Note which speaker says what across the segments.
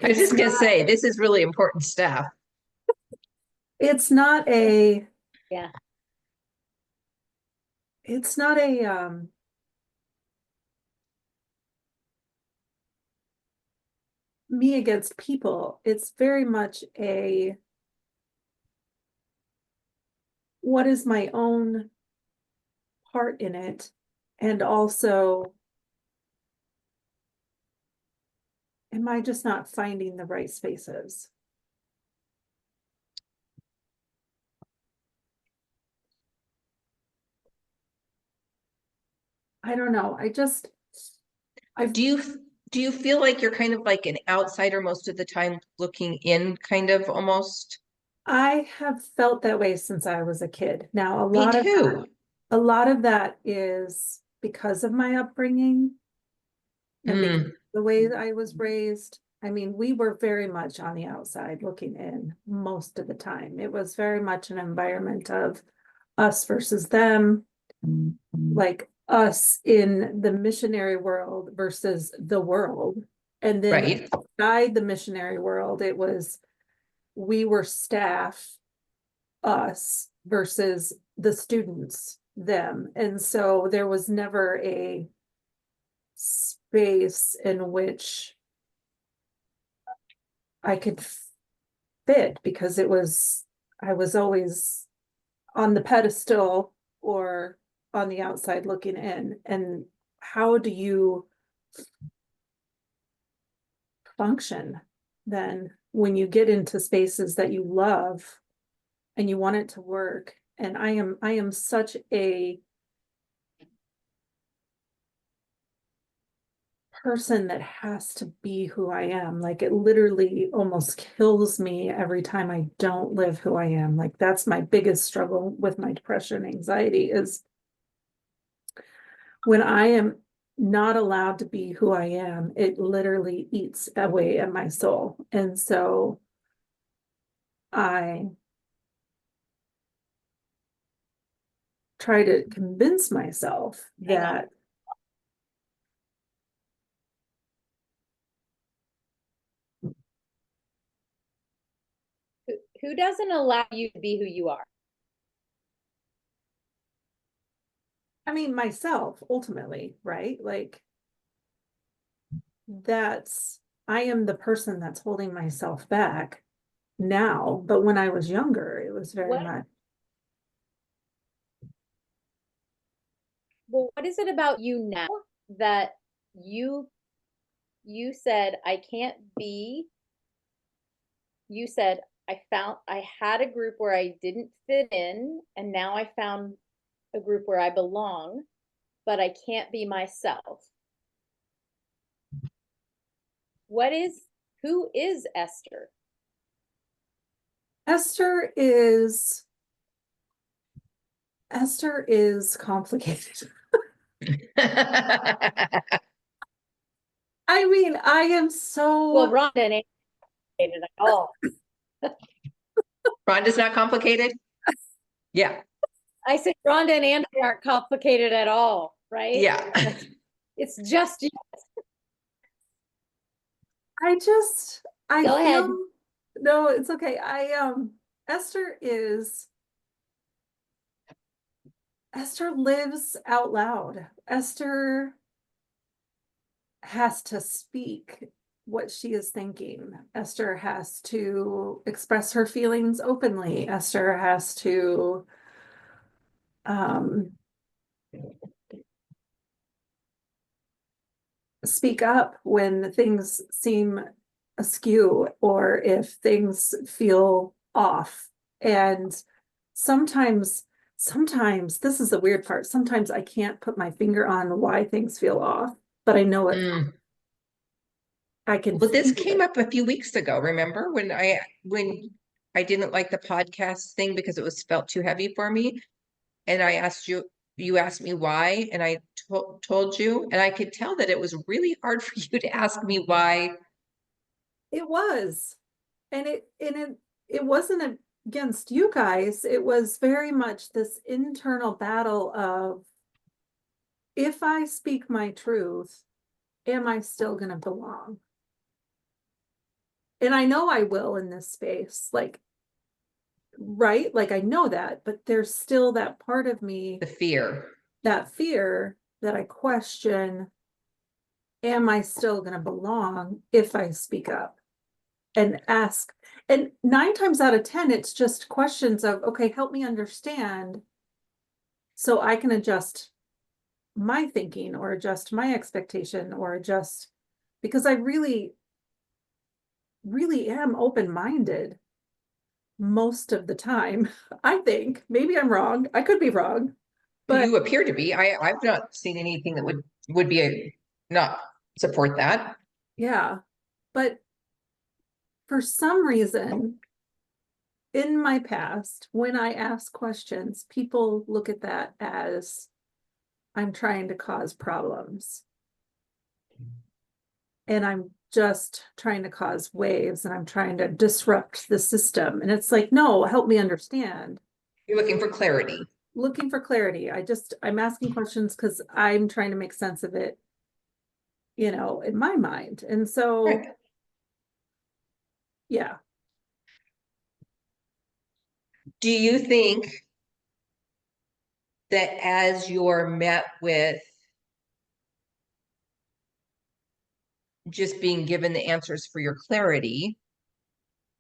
Speaker 1: I was
Speaker 2: It's
Speaker 1: just gonna
Speaker 2: not,
Speaker 1: say, this is really important stuff.
Speaker 2: it's not a,
Speaker 3: Yeah.
Speaker 2: it's not a, me against people. It's very much a, what is my own part in it? And also, am I just not finding the right spaces? I don't know. I've,
Speaker 1: Do you do you feel like you're kind of like an outsider most of the time, looking in, kind of almost?
Speaker 2: I have felt that way since I was a kid. Now,
Speaker 1: Me too.
Speaker 2: a lot of that is because of my upbringing and because
Speaker 1: Mm,
Speaker 2: of the way that I was raised. I mean, we were very much on the outside looking in most of the time. It was very much an environment of us versus them, like us in the missionary world versus the world. And then
Speaker 1: right.
Speaker 2: outside the missionary world, it was we were staff, us versus the students, them. And so there was never a space in which I could fit because I was always on the pedestal or on the outside looking in. And how do you function then when you get into spaces that you love and you want it to work? And I am such a person that has to be who I am. Like it literally almost kills me every time I don't live who I am. Like that's my biggest struggle with my depression and anxiety is when I am not allowed to be who I am, it literally eats away at my soul. And so I try to convince myself
Speaker 3: Hang on.
Speaker 2: that
Speaker 3: Who doesn't allow you to be who you are?
Speaker 2: I mean myself ultimately, right? Like that's I am the person that's holding myself back now, but when I was younger, it was very
Speaker 3: What
Speaker 2: much.
Speaker 3: well, what is it about you now that you you said I can't be, you said I had a group where I didn't fit in and now I found a group where I belong, but I can't be myself. What is who is Esther?
Speaker 2: Esther is Esther is complicated. I mean, I am
Speaker 3: Well,
Speaker 2: so
Speaker 3: Rhonda ain't complicated at all.
Speaker 1: Rhonda's not complicated? Yeah.
Speaker 3: I said Rhonda and Andrea aren't complicated at all, right?
Speaker 1: Yeah.
Speaker 3: Like it's just you.
Speaker 2: I just I
Speaker 3: Go
Speaker 2: feel
Speaker 3: ahead.
Speaker 2: no, it's okay. Esther lives out loud. Esther has to speak what she is thinking. Esther has to express her feelings openly. Esther has to um, speak up when things seem askew or if things feel off. And sometimes, sometimes this is the weird part. Sometimes I can't put my finger on why things feel off, but I know it.
Speaker 1: Mm.
Speaker 2: I can
Speaker 1: Well, this
Speaker 2: feel
Speaker 1: came
Speaker 2: it.
Speaker 1: up a few weeks ago. Remember when I didn't like the podcast thing because it was felt too heavy for me, and I asked you, you asked me why, and I told you, and I could tell that it was really hard for you to ask me why.
Speaker 2: It was. And it wasn't against you guys. It was very much this internal battle of if I speak my truth, am I still going to belong? And I know I will in this space, like, right? Like I know that, but there's still that part of me,
Speaker 1: The fear.
Speaker 2: that fear that I question, am I still gonna belong if I speak up and ask? And 9 times out of 10, it's just questions of, okay, help me understand so I can adjust my thinking or adjust my expectation or adjust, because I really, really am open-minded most of the time. I think, maybe I'm wrong. I could be wrong, but
Speaker 1: You appear to be. I've not seen anything that would be not support that.
Speaker 2: yeah. But for some reason, in my past, when I ask questions, people look at that as I'm trying to cause problems. And I'm just trying to cause waves and I'm trying to disrupt the system. And it's like, no, help me understand.
Speaker 1: You're looking for clarity.
Speaker 2: Looking for clarity. I'm asking questions because I'm trying to make sense of it, in my mind. And so,
Speaker 1: Right.
Speaker 2: yeah,
Speaker 1: Do you think that as you're met with just being given the answers for your clarity,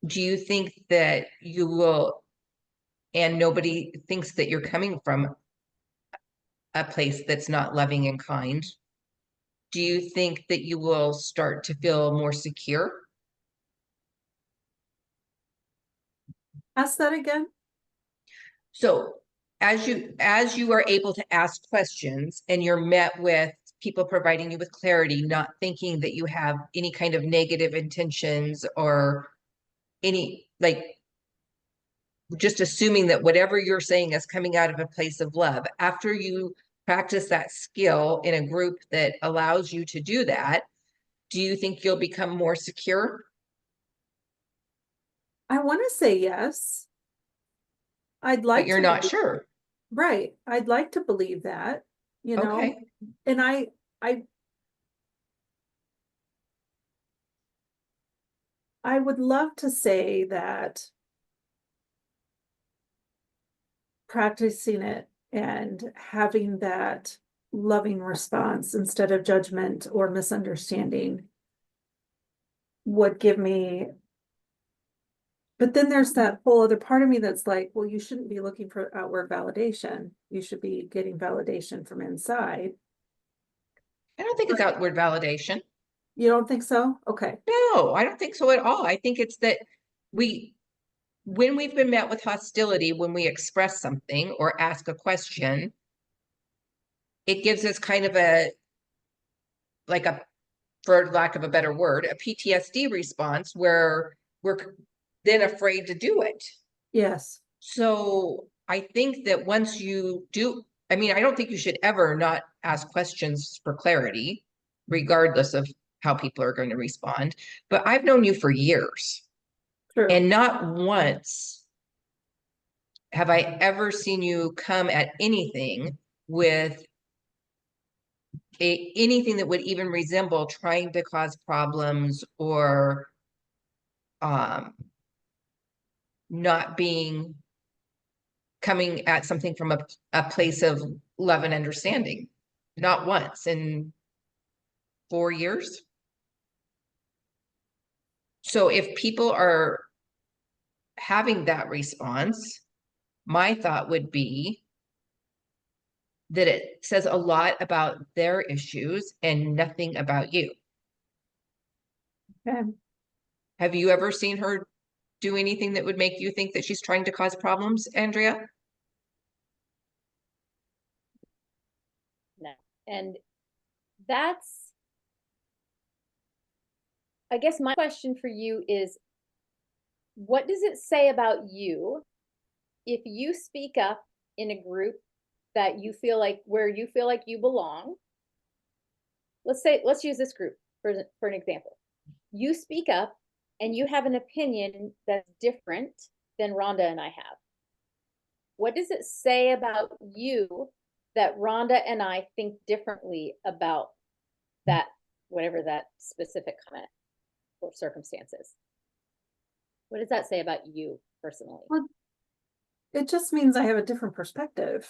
Speaker 1: do you think that you will, and nobody thinks that you're coming from a place that's not loving and kind, do you think that you will start to feel more secure?
Speaker 2: ask that again.
Speaker 1: So as you are able to ask questions and you're met with people providing you with clarity, not thinking that you have any kind of negative intentions or any, like, just assuming that whatever you're saying is coming out of a place of love, after you practice that skill in a group that allows you to do that, do you think you'll become more secure?
Speaker 2: I want to say yes. I'd
Speaker 1: But
Speaker 2: like
Speaker 1: you're
Speaker 2: to
Speaker 1: not
Speaker 2: believe,
Speaker 1: sure.
Speaker 2: right. I'd like to believe that,
Speaker 1: Okay.
Speaker 2: and I I would love to say that practicing it and having that loving response instead of judgment or misunderstanding would give me, but then there's that whole other part of me that's like, well, you shouldn't be looking for outward validation. You should be getting validation from inside.
Speaker 1: I don't think it's outward validation.
Speaker 2: You don't think so? Okay.
Speaker 1: No, I don't think so at all. I think it's that we, when we've been met with hostility, when we express something or ask a question, it gives us kind of like a, for lack of a better word, a PTSD response where we're then afraid to do it.
Speaker 2: Yes.
Speaker 1: So I think that once you do, I mean, I don't think you should ever not ask questions for clarity, regardless of how people are going to respond. But I've known you for years,
Speaker 2: True.
Speaker 1: and not once have I ever seen you come at anything with anything that would even resemble trying to cause problems or um, not being coming at something from a place of love and understanding. Not once in 4 years. So if people are having that response, my thought would be that it says a lot about their issues and nothing about you.
Speaker 2: Okay.
Speaker 1: Have you ever seen her do anything that would make you think that she's trying to cause problems, Andrea?
Speaker 3: No. And that's, I guess my question for you is, what does it say about you if you speak up in a group that you feel like, where you feel like you belong? Let's use this group for an example. You speak up and you have an opinion that's different than Rhonda and I have. What does it say about you that Rhonda and I think differently about that, whatever that specific comment or circumstances? What does that say about you personally?
Speaker 2: Well, it just means I have a different perspective.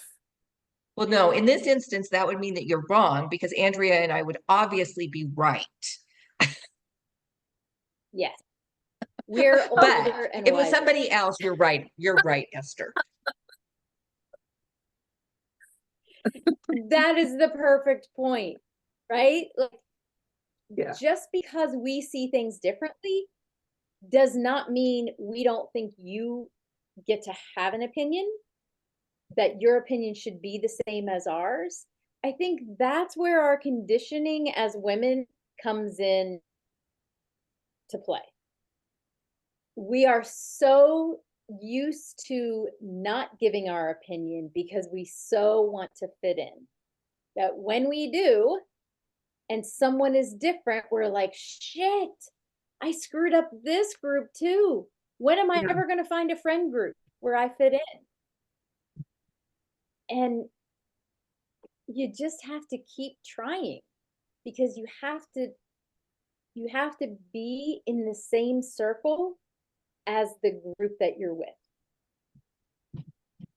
Speaker 1: Well, no, in this instance, that would mean that you're wrong because Andrea and I would obviously be right.
Speaker 3: Yes. We're
Speaker 1: But
Speaker 3: older and
Speaker 1: if it was
Speaker 3: wiser.
Speaker 1: somebody else, you're right. You're right, Esther.
Speaker 3: That is the perfect point, right? Like,
Speaker 2: Yeah.
Speaker 3: just because we see things differently does not mean we don't think you get to have an opinion, that your opinion should be the same as ours. I think that's where our conditioning as women comes in to play. We are so used to not giving our opinion because we so want to fit in that when we do and someone is different, we're like, shit, I screwed up this group too. When am I
Speaker 2: Yeah.
Speaker 3: ever going to find a friend group where I fit in? And you just have to keep trying because you have to be in the same circle as the group that you're with.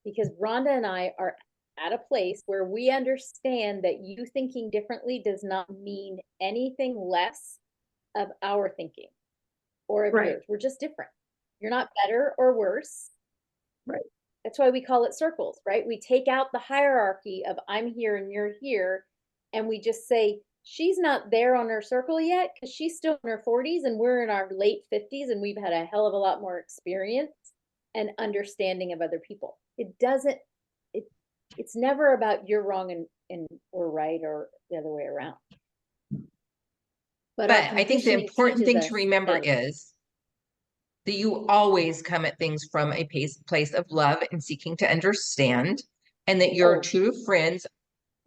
Speaker 3: Because Rhonda and I are at a place where we understand that you thinking differently does not mean anything less of our thinking or of
Speaker 2: Right.
Speaker 3: yours. We're just different. You're not better or worse.
Speaker 2: Right.
Speaker 3: That's why we call it circles, right? We take out the hierarchy of I'm here and you're here, and we just say, she's not there on her circle yet because she's still in her 40s and we're in our late 50s and we've had a hell of a lot more experience and understanding of other people. It doesn't, it's never about you're wrong and we're right or the other way around. But our
Speaker 1: But I think the
Speaker 3: conditioning
Speaker 1: important
Speaker 3: teaches
Speaker 1: thing
Speaker 3: us
Speaker 1: to remember
Speaker 3: that
Speaker 1: is that you always come at things from a place of love and seeking to understand, and that your
Speaker 3: Oh.
Speaker 1: true friends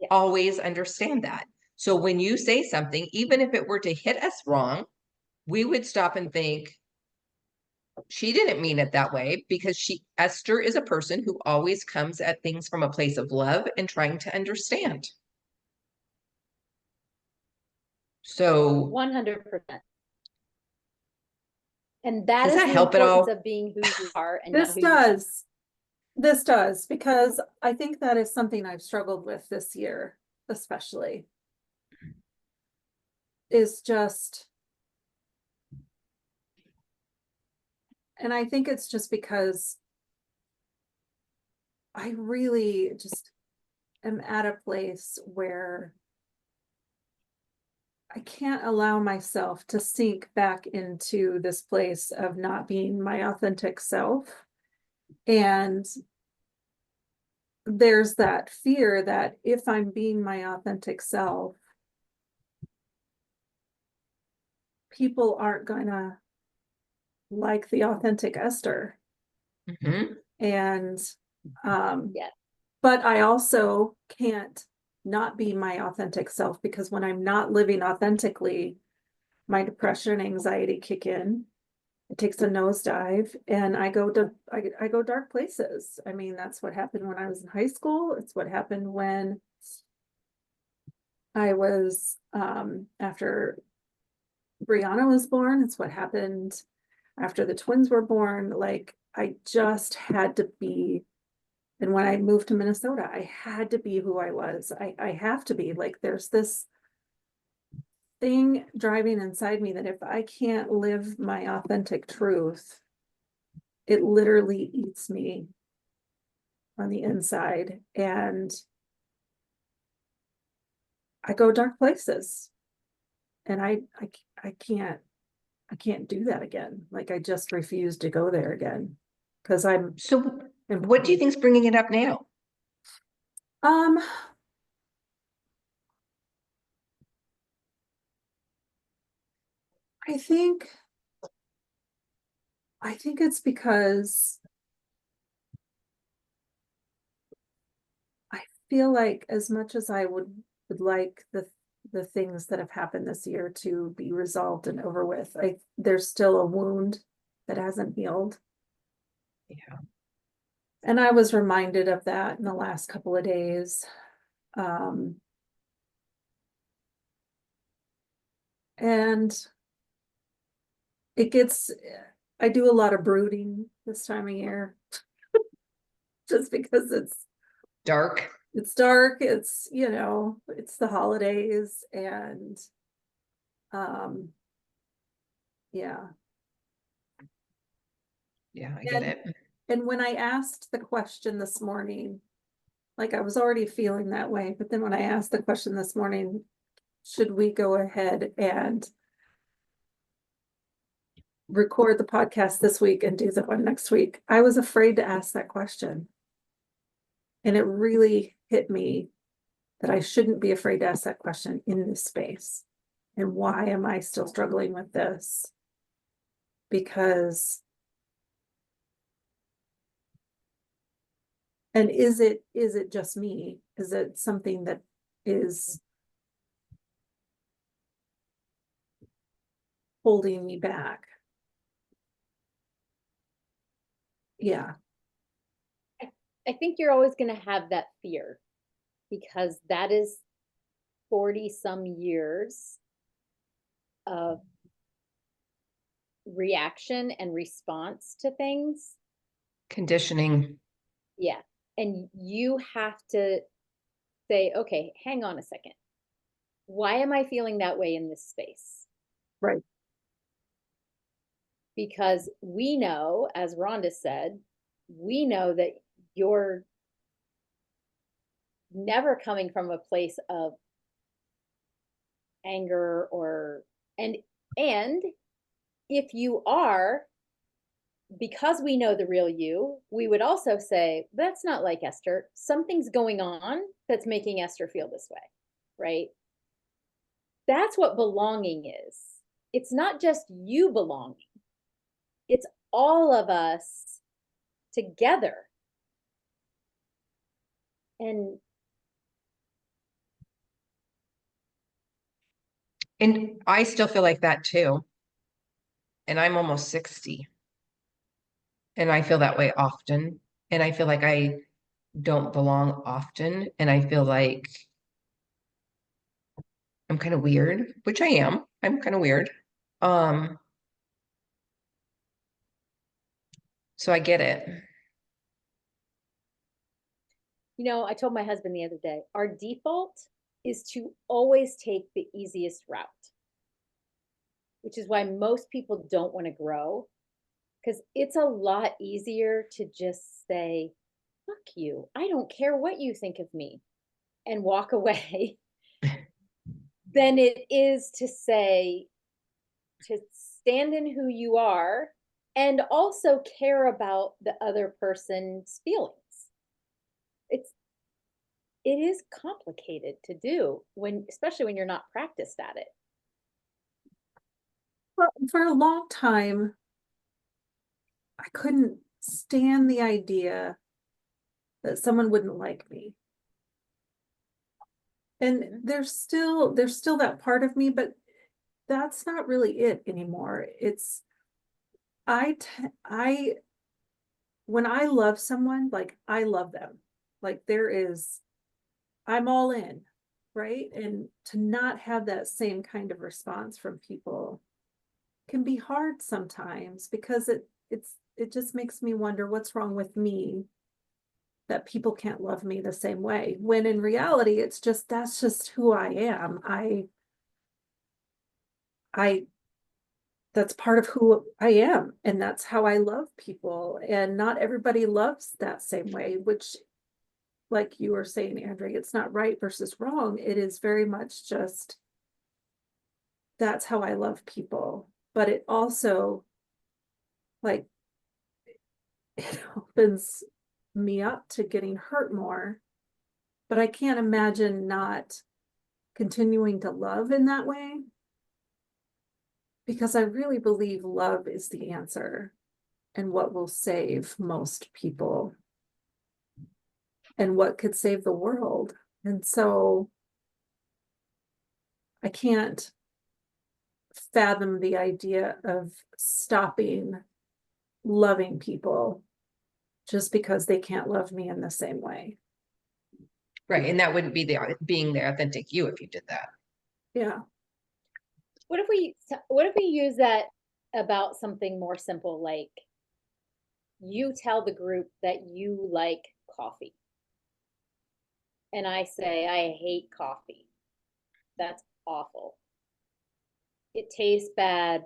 Speaker 3: Yeah.
Speaker 1: always understand that. So when you say something, even if it were to hit us wrong, we would stop and think, she didn't mean it that way, because Esther is a person who always comes at things from a place of love and trying to understand. So
Speaker 3: 100%. And that
Speaker 1: does
Speaker 3: is
Speaker 1: that
Speaker 3: the
Speaker 1: help at
Speaker 3: importance
Speaker 1: all?
Speaker 3: of being who you are and
Speaker 2: This
Speaker 3: not who you think.
Speaker 2: does. This does, because I think that is something I've struggled with this year, especially. Is just, and I think it's just because I really just am at a place where I can't allow myself to sink back into this place of not being my authentic self. And there's that fear that if I'm being my authentic self, people aren't gonna like the authentic Esther.
Speaker 1: Mhm.
Speaker 2: And
Speaker 3: Yes.
Speaker 2: but I also can't not be my authentic self, because when I'm not living authentically, my depression and anxiety kick in. It takes a nosedive and I go dark places. I mean, that's what happened when I was in high school. It's what happened when I was after Brianna was born. It's what happened after the twins were born. Like, I just had to be. And when I moved to Minnesota, I had to be who I was. I have to be. Like, there's this thing driving inside me that if I can't live my authentic truth, it literally eats me on the inside. And I go dark places. And I can't do that again. Like, I just refuse to go there again. Because I'm
Speaker 1: So what do you think's bringing it up now?
Speaker 2: um I think it's because I feel like, as much as I would like the things that have happened this year to be resolved and over with, there's still a wound that hasn't healed.
Speaker 1: Yeah.
Speaker 2: And I was reminded of that in the last couple of days. And it gets, I do a lot of brooding this time of year. Just because
Speaker 1: Dark.
Speaker 2: it's dark, it's, you know, it's the holidays and um yeah.
Speaker 1: Yeah, I get
Speaker 2: And
Speaker 1: it.
Speaker 2: and when I asked the question this morning, like I was already feeling that way, but then when I asked the question this morning, should we go ahead and record the podcast this week and do the one next week? I was afraid to ask that question. And it really hit me that I shouldn't be afraid to ask that question in this space. And why am I still struggling with this? Because, and is it just me? Is it something that is holding me back? Yeah,
Speaker 3: I think you're always going to have that fear because that is 40 some years of reaction and response to things.
Speaker 1: Conditioning.
Speaker 3: Yeah. And you have to say, okay, hang on a second. Why am I feeling that way in this space?
Speaker 2: right.
Speaker 3: Because we know, as Rhonda said, we know that you're never coming from a place of anger or and if you are, because we know the real you, we would also say that's not like Esther. Something's going on that's making Esther feel this way, right? That's what belonging is. It's not just you belonging, it's all of us together. And
Speaker 1: I still feel like that too. And I'm almost 60. And I feel that way often. And I feel like I don't belong often. And I feel like I'm kind of weird, which I am. I'm kind of weird. Um, so I get it.
Speaker 3: I told my husband the other day, our default is to always take the easiest route, which is why most people don't want to grow because it's a lot easier to just say, fuck you. I don't care what you think of me and walk away than it is to say, to stand in who you are and also care about the other person's feelings. It is complicated to do especially when you're not practiced at it.
Speaker 2: Well, for a long time, I couldn't stand the idea that someone wouldn't like me. And there's still that part of me, but that's not really it anymore. It's I when I love someone, like I love them. Like I'm all in, right? And to not have that same kind of response from people can be hard sometimes because it just makes me wonder what's wrong with me that people can't love me the same way. When in reality, that's just who I am. I that's part of who I am, and that's how I love people. And not everybody loves that same way, which, like you were saying, Andrea, it's not right versus wrong. It is very much just that's how I love people. But it also, like, it opens me up to getting hurt more. But I can't imagine not continuing to love in that way because I really believe love is the answer and what will save most people and what could save the world. And so I can't fathom the idea of stopping loving people just because they can't love me in the same way.
Speaker 1: Right. And that wouldn't be being the authentic you if you did that.
Speaker 2: Yeah.
Speaker 3: What if we use that about something more simple, like you tell the group that you like coffee. And I say, I hate coffee. That's awful. It tastes bad,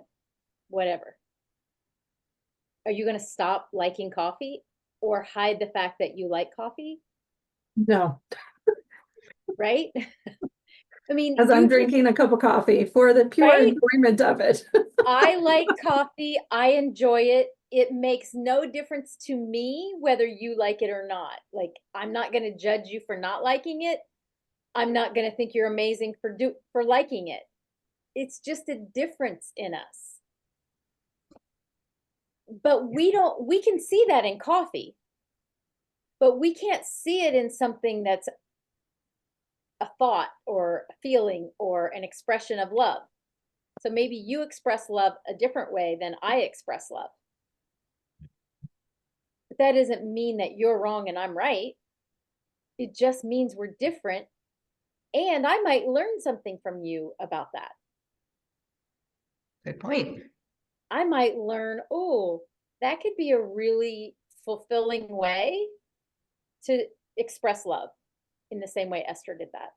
Speaker 3: whatever. Are you going to stop liking coffee or hide the fact that you like coffee?
Speaker 2: No,
Speaker 3: Right? I mean,
Speaker 2: as I'm drinking a cup of coffee for the pure
Speaker 3: Right?
Speaker 2: enjoyment of it.
Speaker 3: I like coffee. I enjoy it. It makes no difference to me whether you like it or not. Like, I'm not going to judge you for not liking it. I'm not going to think you're amazing for liking it. It's just a difference in us. But we can see that in coffee. But we can't see it in something that's a thought or a feeling or an expression of love. So maybe you express love a different way than I express love. But that doesn't mean that you're wrong and I'm right. It just means we're different. And I might learn something from you about that.
Speaker 1: Good point.
Speaker 3: I might learn, oh, that could be a really fulfilling way to express love in the same way Esther did that.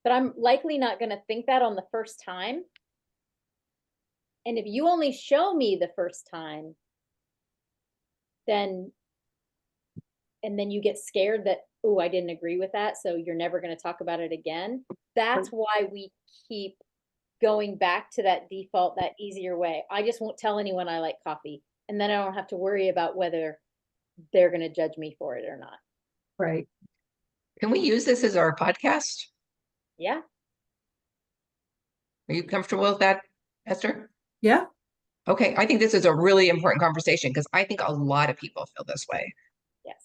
Speaker 3: But I'm likely not going to think that on the first time. And if you only show me the first time, then you get scared that, oh, I didn't agree with that, so you're never going to talk about it again. That's why we keep going back to that default, that easier way. I just won't tell anyone I like coffee. And then I don't have to worry about whether they're going to judge me for it or not.
Speaker 2: Right.
Speaker 1: Can we use this as our podcast?
Speaker 3: Yeah.
Speaker 1: Are you comfortable with that, Esther?
Speaker 2: Yeah.
Speaker 1: Okay, I think this is a really important conversation because I think a lot of people feel this way.
Speaker 3: Yes.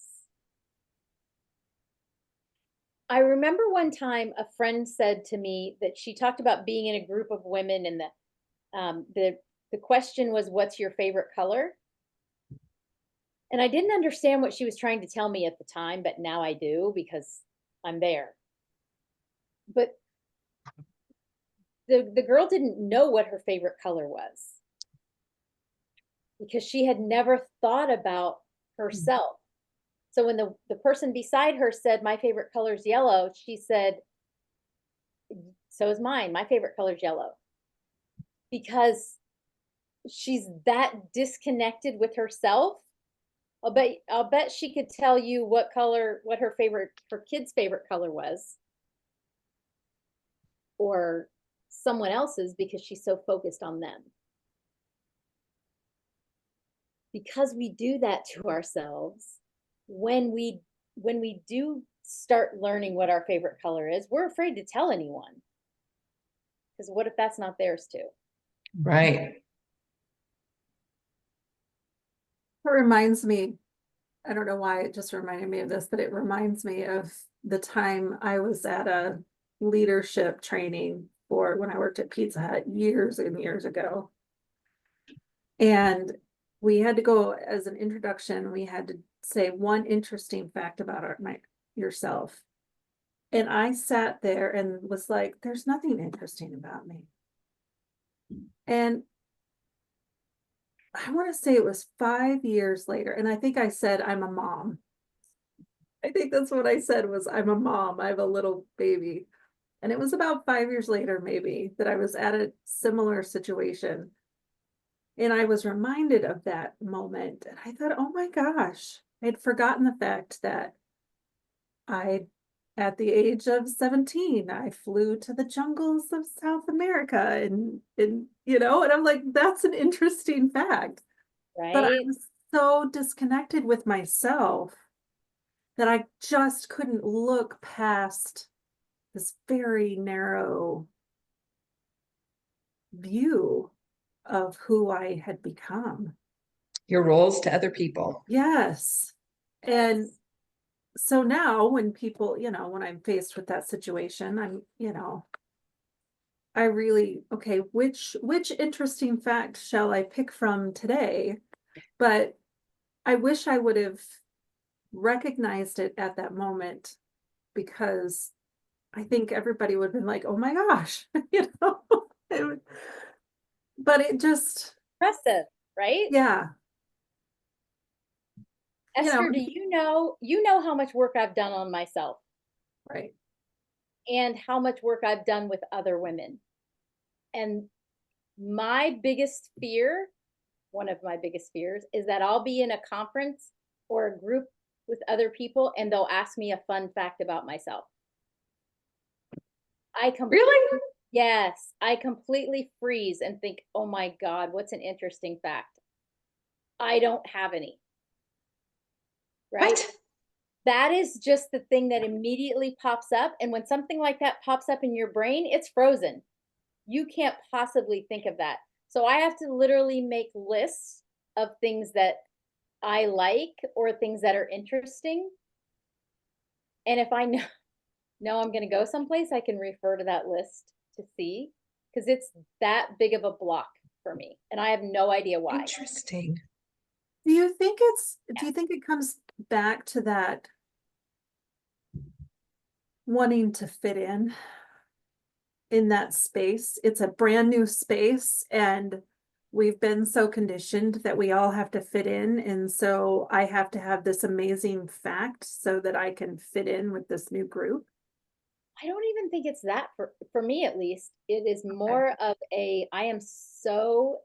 Speaker 3: I remember one time a friend said to me that she talked about being in a group of women and the question was, what's your favorite color? And I didn't understand what she was trying to tell me at the time, but now I do because I'm there. But the girl didn't know what her favorite color was because she had never thought about herself. So when the person beside her said, my favorite color is yellow, she said, so is mine. My favorite color is yellow. Because she's that disconnected with herself. I'll bet she could tell you what her kid's favorite color was. Or someone else's because she's so focused on them. Because we do that to ourselves, when we do start learning what our favorite color is, we're afraid to tell anyone. Because what if that's not theirs too?
Speaker 1: Right.
Speaker 2: It reminds me, I don't know why it just reminded me of this, but it reminds me of the time I was at a leadership training for when I worked at Pizza Hut years and years ago. And we had to go as an introduction, we had to say one interesting fact about yourself. And I sat there and was like, there's nothing interesting about me. And I want to say it was 5 years later. And I think I said, I'm a mom. I think that's what I said was, I'm a mom. I have a little baby. And it was about 5 years later, maybe, that I was at a similar situation. And I was reminded of that moment. And I thought, oh my gosh, I had forgotten the fact that at the age of 17, I flew to the jungles of South America and and I'm like, that's an interesting fact. But I
Speaker 3: Right?
Speaker 2: was so disconnected with myself that I just couldn't look past this very narrow view of who I had become.
Speaker 1: Your roles to other people.
Speaker 2: Yes. And so now when people, when I'm faced with that situation, I really, okay, which interesting fact shall I pick from today? But I wish I would have recognized it at that moment, because I think everybody would have been like, oh my gosh, it- but it just,
Speaker 3: Impressive, right?
Speaker 2: yeah, you know,
Speaker 3: Esther, do you know how much work I've done on myself
Speaker 2: right.
Speaker 3: and how much work I've done with other women? And my biggest fear, one of my biggest fears, is that I'll be in a conference or a group with other people and they'll ask me a fun fact about myself.
Speaker 1: Really?
Speaker 3: Yes, I completely freeze and think, oh my God, what's an interesting fact? I don't have any, right?
Speaker 1: What?
Speaker 3: That is just the thing that immediately pops up. And when something like that pops up in your brain, it's frozen. You can't possibly think of that. So I have to literally make lists of things that I like or things that are interesting. And if I know I'm going to go someplace, I can refer to that list to see because it's that big of a block for me. And I have no idea why.
Speaker 1: Interesting.
Speaker 2: Do you think it comes back to that wanting to fit in that space? It's a brand new space and we've been so conditioned that we all have to fit in. And so I have to have this amazing fact so that I can fit in with this new group.
Speaker 3: I don't even think it's that for me at least. It is more of I am so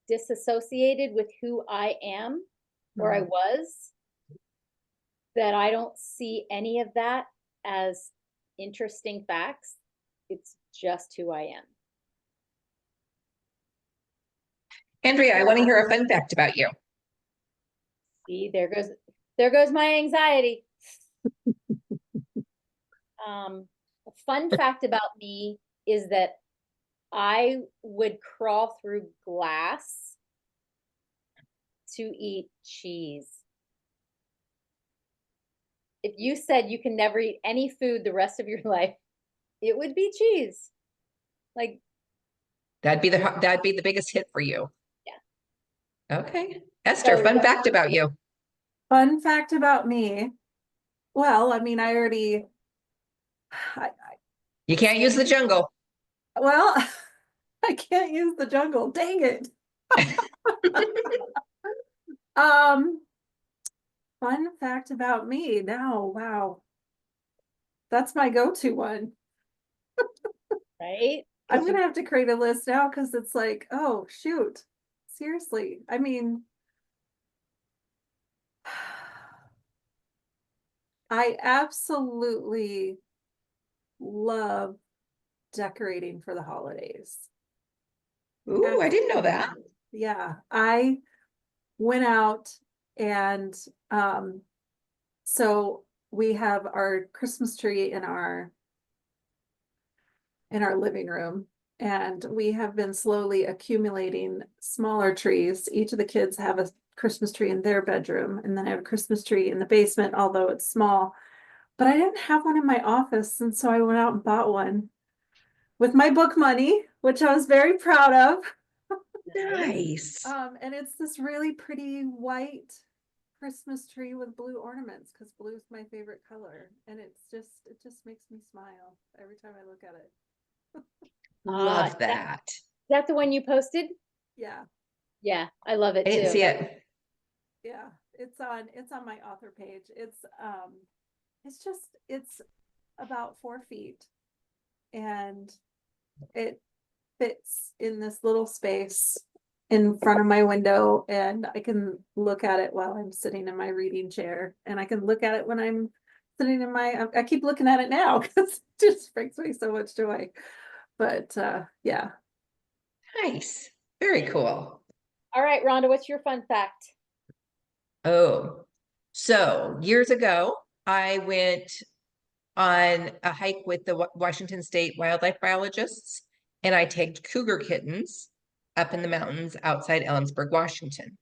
Speaker 3: disassociated with who I am or I was that I don't see any of that as interesting facts. It's just who I am.
Speaker 1: Andrea, I want to hear a fun fact about you.
Speaker 3: See, there goes my anxiety. A fun fact about me is that I would crawl through glass to eat cheese. If you said you can never eat any food the rest of your life, it would be cheese. Like,
Speaker 1: That'd be the biggest hit for you.
Speaker 3: yeah.
Speaker 1: Okay. Esther,
Speaker 3: So
Speaker 1: fun fact about you.
Speaker 2: Fun fact about me. Well, I mean, I,
Speaker 1: You can't use the jungle.
Speaker 2: well, I can't use the jungle. Dang it. Um, Fun fact about me. Now, wow. That's my go-to one.
Speaker 3: right?
Speaker 2: I'm gonna have to create a list now because it's like, oh shoot. Seriously. I mean, I absolutely love decorating for the holidays.
Speaker 1: Ooh, I didn't know that.
Speaker 2: Yeah, I went out and so we have our Christmas tree in our living room and we have been slowly accumulating smaller trees. Each of the kids have a Christmas tree in their bedroom and then I have a Christmas tree in the basement, although it's small. But I didn't have one in my office, and so I went out and bought one with my book money, which I was very proud of.
Speaker 1: Nice.
Speaker 2: And it's this really pretty white Christmas tree with blue ornaments because blue is my favorite color, and it just makes me smile every time I look at it.
Speaker 1: Love that.
Speaker 3: Is that the one you posted?
Speaker 2: Yeah,
Speaker 3: Yeah, I love it
Speaker 1: I didn't
Speaker 3: too.
Speaker 1: see it.
Speaker 2: yeah, it's on my author page. It's about 4 feet, and it fits in this little space in front of my window and I can look at it while I'm sitting in my reading chair and I can look at it when I'm sitting in I keep looking at it now because it just brings me so much joy. But yeah.
Speaker 1: Nice. Very cool.
Speaker 3: All right, Rhonda, what's your fun fact?
Speaker 1: Oh, so years ago, I went on a hike with the Washington State wildlife biologists, and I tagged cougar kittens up in the mountains outside Ellensburg, Washington.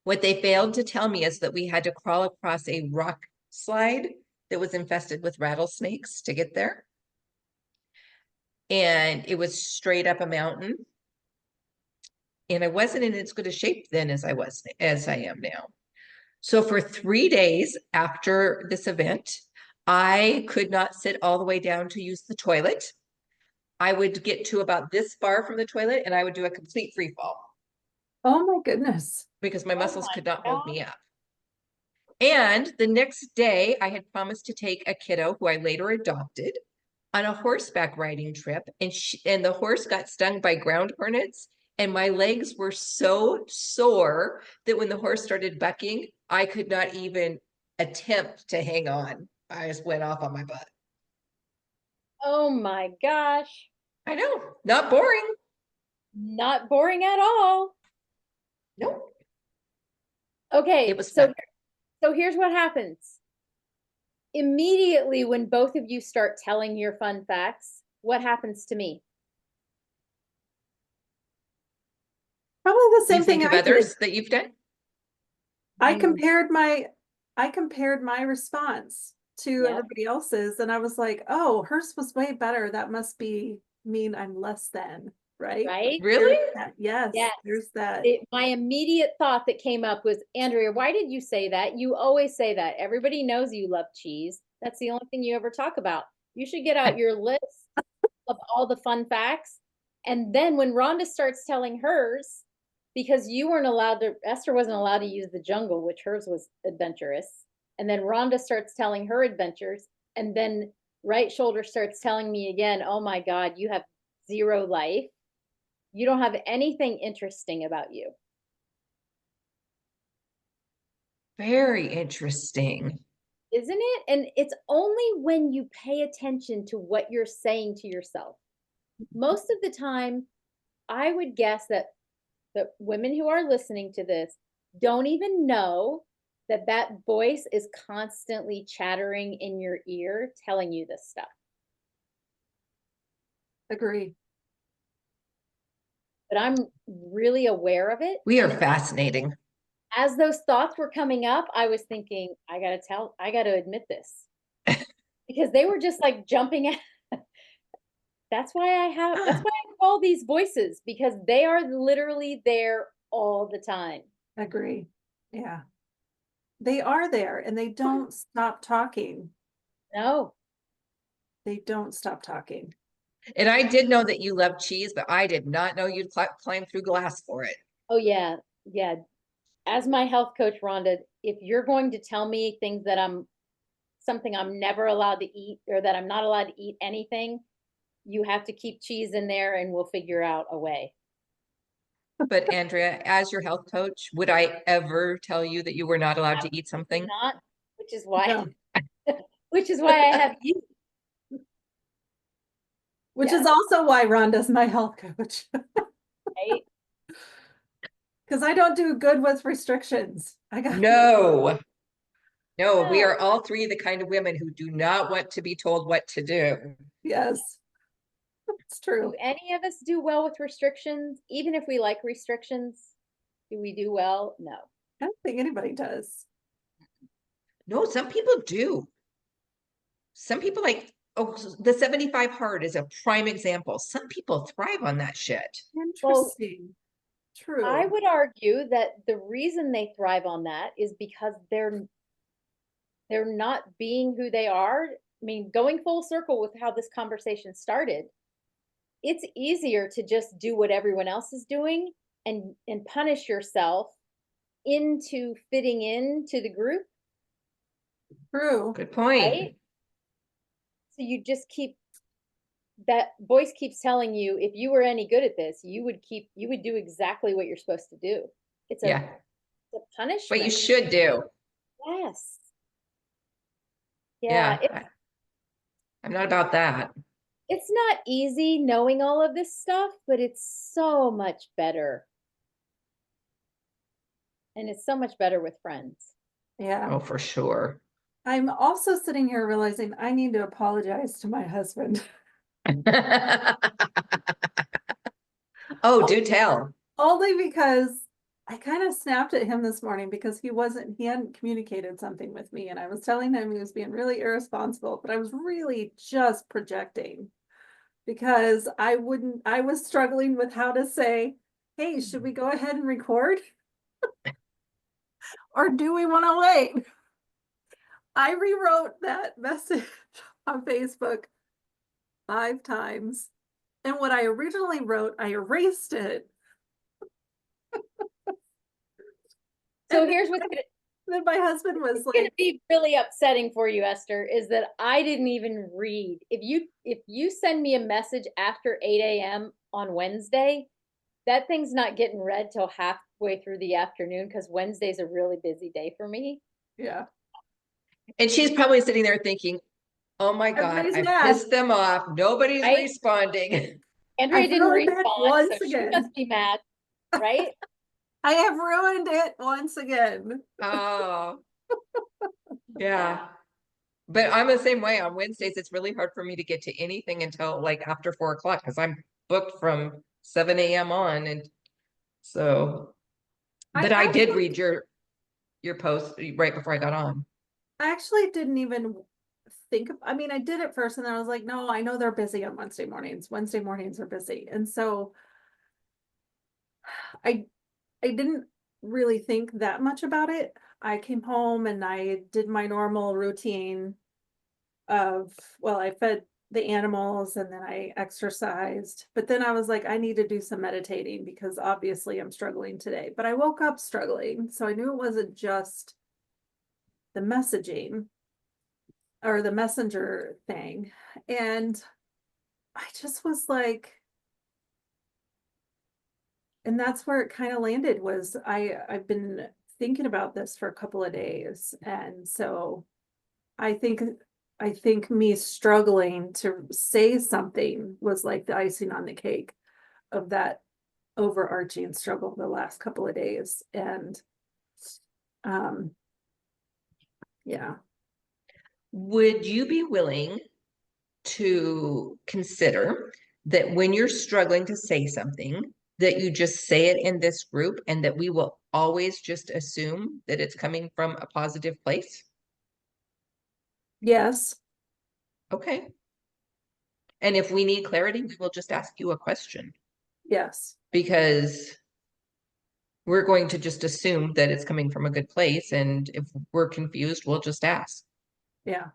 Speaker 1: What they failed to tell me is that we had to crawl across a rock slide that was infested with rattlesnakes to get there. And it was straight up a mountain. And I wasn't in as good a shape then as I am now. So for 3 days after this event, I could not sit all the way down to use the toilet. I would get to about this far from the toilet and I would do a complete free fall
Speaker 2: Oh my goodness.
Speaker 1: because my
Speaker 3: Oh
Speaker 1: muscles
Speaker 3: my
Speaker 1: could not hold
Speaker 3: God.
Speaker 1: me up. And the next day, I had promised to take a kiddo who I later adopted on a horseback riding trip, and the horse got stung by ground hornets, and my legs were so sore that when the horse started bucking, I could not even attempt to hang on. I just went off on my butt.
Speaker 3: Oh my gosh.
Speaker 1: I know, not boring.
Speaker 3: Not boring at all.
Speaker 1: Nope,
Speaker 3: Okay,
Speaker 1: it was fun.
Speaker 3: so here's what happens. Immediately when both of you start telling your fun facts, what happens to me?
Speaker 2: Probably the
Speaker 1: You
Speaker 2: same thing
Speaker 1: think of
Speaker 2: I did.
Speaker 1: others that you've done?
Speaker 2: I
Speaker 3: You-
Speaker 2: compared my response to
Speaker 3: Yep.
Speaker 2: everybody else's, and I was like, oh, hers was way better. That must mean I'm less than, right?
Speaker 3: Right?
Speaker 1: Really?
Speaker 2: Yes,
Speaker 3: Yes.
Speaker 2: there's that.
Speaker 3: My immediate thought that came up was, Andrea, why did you say that? You always say that. Everybody knows you love cheese. That's the only thing you ever talk about. You should get out your list of all the fun facts. And then when Rhonda starts telling hers, because you weren't allowed to, Esther wasn't allowed to use the jungle, which hers was adventurous. And then Rhonda starts telling her adventures. And then right shoulder starts telling me again, oh my God, you have zero life. You don't have anything interesting about you.
Speaker 1: Very interesting.
Speaker 3: Isn't it? And it's only when you pay attention to what you're saying to yourself. Most of the time, I would guess that the women who are listening to this don't even know that that voice is constantly chattering in your ear, telling you this stuff.
Speaker 2: Agree.
Speaker 3: But I'm really aware of it.
Speaker 1: We are
Speaker 3: And
Speaker 1: fascinating.
Speaker 3: as those thoughts were coming up, I was thinking, I gotta admit this. Because they were just like jumping at. That's why that's why I call these voices, because they are literally there all the time.
Speaker 2: Agree. Yeah. They are there and they don't stop talking.
Speaker 3: No.
Speaker 2: They don't stop talking.
Speaker 1: And I did know that you love cheese, but I did not know you'd climb through glass for it.
Speaker 3: Oh yeah. Yeah. As my health coach, Rhonda, if you're going to tell me things that something I'm never allowed to eat, or that I'm not allowed to eat anything, you have to keep cheese in there and we'll figure out a way.
Speaker 1: But Andrea, as your health coach, would I ever tell you that you were not allowed to eat something?
Speaker 3: Not, which is why
Speaker 2: No.
Speaker 3: which is why I have you.
Speaker 2: Which
Speaker 3: Yes.
Speaker 2: is also why Rhonda's my health coach.
Speaker 3: Right?
Speaker 2: Because I don't do good with restrictions. I got
Speaker 1: No, no, we
Speaker 3: No.
Speaker 1: are all three the kind of women who do not want to be told what to do.
Speaker 2: yes. It's true.
Speaker 3: Do any of us do well with restrictions? Even if we like restrictions, do we do well? No.
Speaker 2: I don't think anybody does.
Speaker 1: No, some people do. Some people like, oh, the 75 hard is a prime example. Some people thrive on that shit.
Speaker 2: Interesting. True.
Speaker 3: I would argue that the reason they thrive on that is because they're not being who they are. I mean, going full circle with how this conversation started, it's easier to just do what everyone else is doing and punish yourself into fitting into the group,
Speaker 2: True.
Speaker 1: Good point.
Speaker 3: right? So you just keep, that voice keeps telling you, if you were any good at this, you would do exactly what you're supposed to do. It's a,
Speaker 1: Yeah,
Speaker 3: it's a punishment.
Speaker 1: what you should do.
Speaker 3: Yes.
Speaker 1: Yeah,
Speaker 3: Yeah,
Speaker 1: I'm not about that.
Speaker 3: it's not easy knowing all of this stuff, but it's so much better. And it's so much better with friends.
Speaker 2: Yeah.
Speaker 1: Oh, for sure.
Speaker 2: I'm also sitting here realizing I need to apologize to my husband.
Speaker 1: Oh, do tell.
Speaker 2: Only because I kind of snapped at him this morning because he hadn't communicated something with me. And I was telling him he was being really irresponsible, but I was really just projecting because I was struggling with how to say, hey, should we go ahead and record? Or do we want to wait? I rewrote that message on Facebook 5 times And what I originally wrote, I erased it.
Speaker 3: So
Speaker 2: And
Speaker 3: here's what's gonna,
Speaker 2: then my husband was
Speaker 3: it's gonna
Speaker 2: like,
Speaker 3: be really upsetting for you, Esther, is that I didn't even read. If you send me a message after 8 a.m. on Wednesday, that thing's not getting read till halfway through the afternoon because Wednesday's a really busy day for me.
Speaker 2: yeah,
Speaker 1: And she's probably sitting there thinking, oh my God,
Speaker 2: everybody's
Speaker 1: I
Speaker 2: mad.
Speaker 1: pissed them off. Nobody's
Speaker 3: Right?
Speaker 1: responding.
Speaker 3: Andrea didn't
Speaker 2: ruined it
Speaker 3: respond,
Speaker 2: once
Speaker 3: so she
Speaker 2: again.
Speaker 3: must be mad, right?
Speaker 2: I have ruined it once again.
Speaker 1: Oh, yeah. But I'm the same way on Wednesdays. It's really hard for me to get to anything until like after 4 o'clock because I'm booked from 7 a.m. on. And so, but I did read your post right before I got on.
Speaker 2: I actually didn't even think of, I mean, I did it first and then I was like, no, I know they're busy on Wednesday mornings. Wednesday mornings are busy. And so I I didn't really think that much about it. I came home and I did my normal routine of, well, I fed the animals and then I exercised. But then I was like, I need to do some meditating because obviously I'm struggling today. But I woke up struggling. So I knew it wasn't just the messaging or the messenger thing. And I just was like, and that's where it kind of landed was I've been thinking about this for a couple of days. And so I think I think me struggling to say something was like the icing on the cake of that overarching struggle the last couple of days. And um yeah.
Speaker 1: Would you be willing to consider that when you're struggling to say something, that you just say it in this group and that we will always just assume that it's coming from a positive place?
Speaker 2: Yes.
Speaker 1: Okay. And if we need clarity, we will just ask you a question
Speaker 2: Yes.
Speaker 1: because we're going to just assume that it's coming from a good place. And if we're confused, we'll just ask.
Speaker 2: Yeah.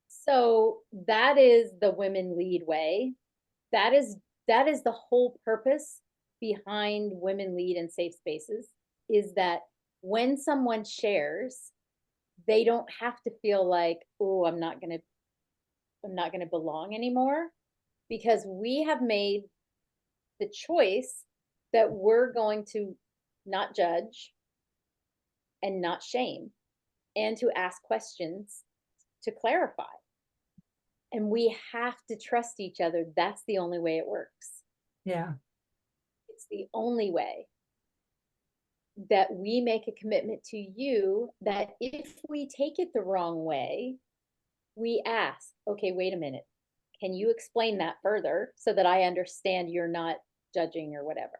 Speaker 3: So that is the women lead way. That is the whole purpose behind women lead in safe spaces is that when someone shares, they don't have to feel like, oh, I'm not going to belong anymore because we have made the choice that we're going to not judge and not shame and to ask questions to clarify. And we have to trust each other. That's the only way it works.
Speaker 2: Yeah.
Speaker 3: It's the only way that we make a commitment to you that if we take it the wrong way, we ask, okay, wait a minute. Can you explain that further so that I understand you're not judging or whatever?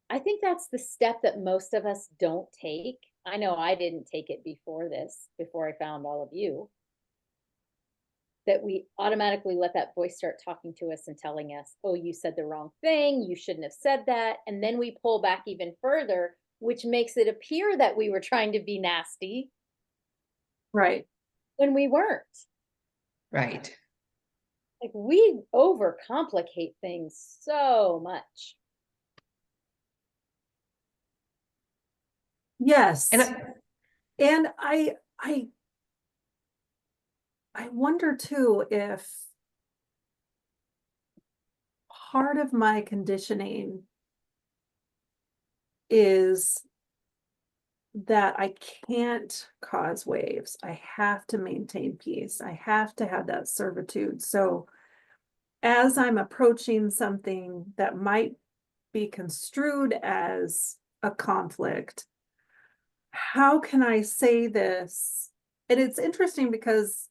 Speaker 3: I think that's the step that most of us don't take. I know I didn't take it before this, before I found all of you, that we automatically let that voice start talking to us and telling us, oh, you said the wrong thing. You shouldn't have said that. And then we pull back even further, which makes it appear that we were trying to be nasty
Speaker 2: Right.
Speaker 3: when we weren't.
Speaker 1: Right.
Speaker 3: Like we overcomplicate things so much.
Speaker 2: Yes.
Speaker 1: And
Speaker 2: And I wonder too if part of my conditioning is that I can't cause waves. I have to maintain peace. I have to have that servitude. So as I'm approaching something that might be construed as a conflict, how can I say this? And it's interesting because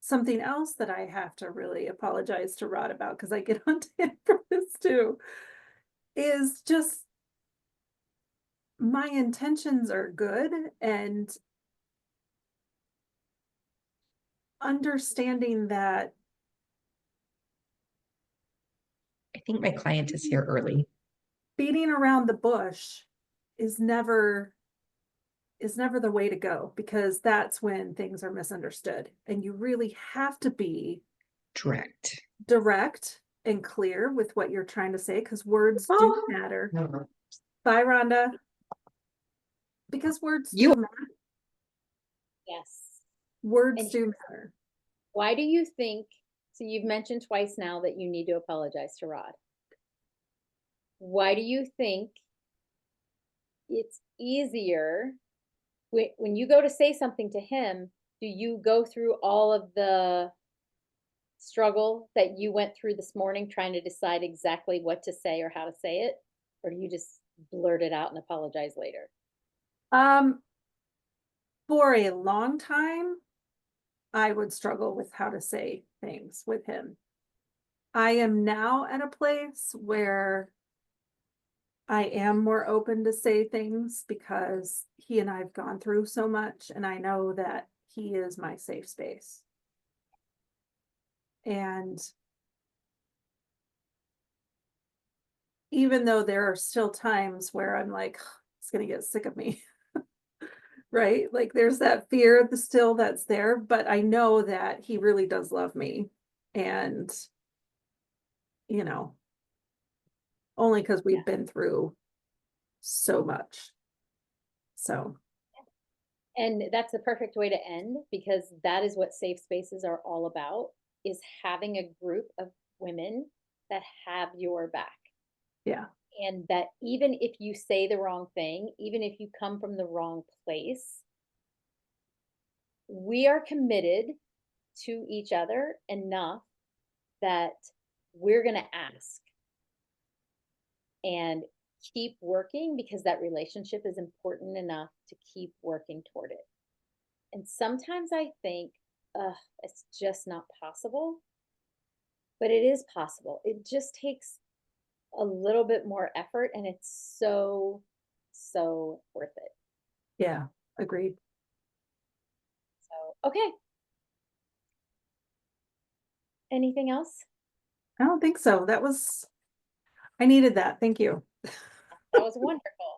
Speaker 2: something else that I have to really apologize to Rod about, because I get on to him for this too, is just my intentions are good and understanding that
Speaker 1: I think my client is here early.
Speaker 2: beating around the bush is never the way to go because that's when things are misunderstood and you really have to be direct and clear with what you're trying to say, because words do
Speaker 1: Oh.
Speaker 2: matter. Bye, Rhonda. Because words
Speaker 1: You-
Speaker 2: do matter.
Speaker 3: Yes.
Speaker 2: Words
Speaker 3: And
Speaker 2: do matter.
Speaker 3: Why do you think, so you've mentioned twice now that you need to apologize to Rod. Why do you think it's easier when you go to say something to him, do you go through all of the struggle that you went through this morning trying to decide exactly what to say or how to say it? Or do you just blurt it out and apologize later?
Speaker 2: For a long time, I would struggle with how to say things with him. I am now at a place where I am more open to say things because he and I have gone through so much, and I know that he is my safe space. And even though there are still times where I'm like, it's gonna get sick of me. Right? Like there's that fear that's there, but I know that he really does love me. And you know, only because we've been through so much. So
Speaker 3: And that's the perfect way to end, because that is what safe spaces are all about, is having a group of women that have your back.
Speaker 2: yeah.
Speaker 3: And that even if you say the wrong thing, even if you come from the wrong place, we are committed to each other enough that we're going to ask and keep working, because that relationship is important enough to keep working toward it. And sometimes I think, it's just not possible. But it is possible. It just takes a little bit more effort, and it's so, so worth it.
Speaker 2: Yeah, agreed.
Speaker 3: So, okay. Anything else?
Speaker 2: I don't think so. I needed that. Thank you.
Speaker 3: That was wonderful.